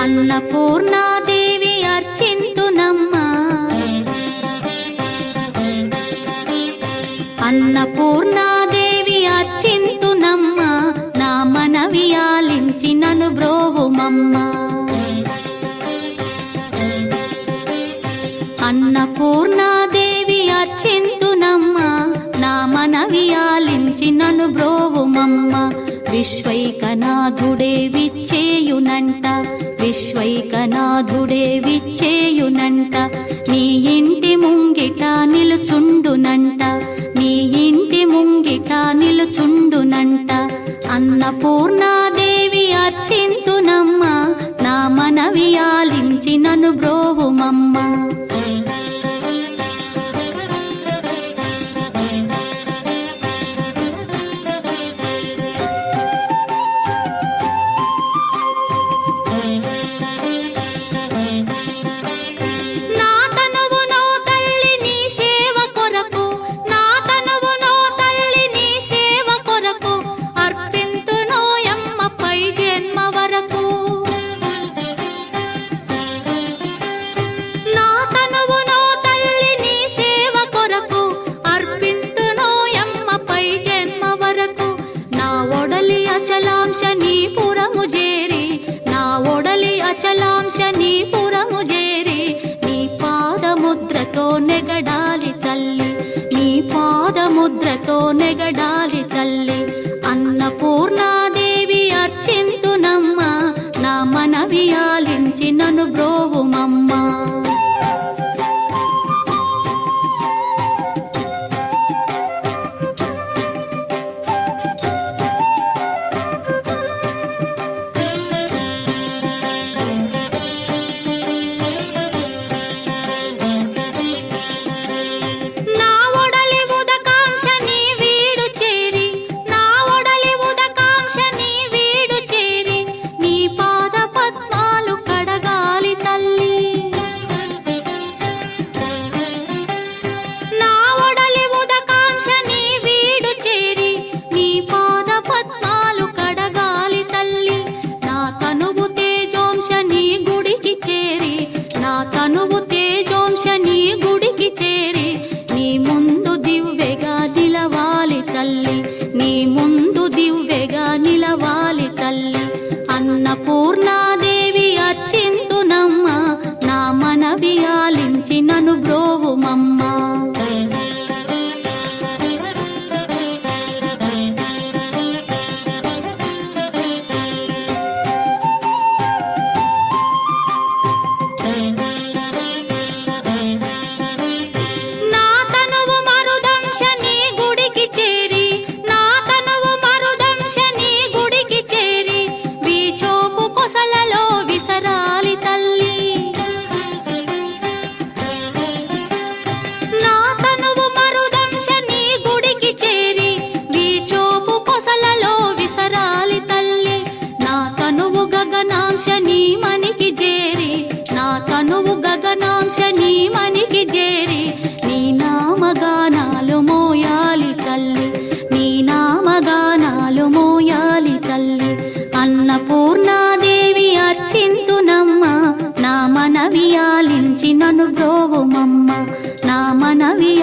అన్నపూర్ణాదేవి అర్చింతునమ్మా, అన్నపూర్ణాదేవి అర్చింతునమ్మా, నా మనవి ఆలించి నన్ను బ్రోవుమమ్మా. అన్నపూర్ణాదేవి అర్చింతునమ్మా, నా మనవి ఆలించి నన్ను బ్రోవుమమ్మా. విశ్వైకనాథుడే విచ్చేయునంట, విశ్వైకనాథుడే విచ్చేయునంట, నీ ఇంటి ముంగిట నిలుచుండునంట, నీ ఇంటి ముంగిట నిలుచుండునంట. అన్నపూర్ణాదేవి అర్చింతునమ్మా, నా మనవి ఆలించి నన్ను బ్రోవుమమ్మా. అచలాంశనీపురము చేరి నీ పాదముద్రతో నెగడాలి తల్లి, నీ పాదముద్రతో నెగడాలి తల్లి. అన్నపూర్ణాదేవి అర్చింతునమ్మా, నా మనవి ఆలించి నన్ను బ్రోవుమమ్మా. తనువు తేజోంశని గుడికి చేరి నీ ముందు దివ్వెగా నిలవాలి తల్లి, నీ ముందు దివ్వెగా నిలవాలి తల్లి. అన్నపూర్ణాదేవి అర్చింతునమ్మా, నా మనవి ఆలించి నన్ను బ్రోవుమమ్మా. గగనాంశని మనికి చేరి, నా తనువు గగనాంశని మనికి చేరి నీ నామగానాలు మోయాలి తల్లి, నీ నామగానాలు మోయాలి తల్లి. అన్నపూర్ణాదేవి అర్చింతునమ్మా, నా మనవి ఆలించి నన్ను బ్రోవుమమ్మా, నా మనవి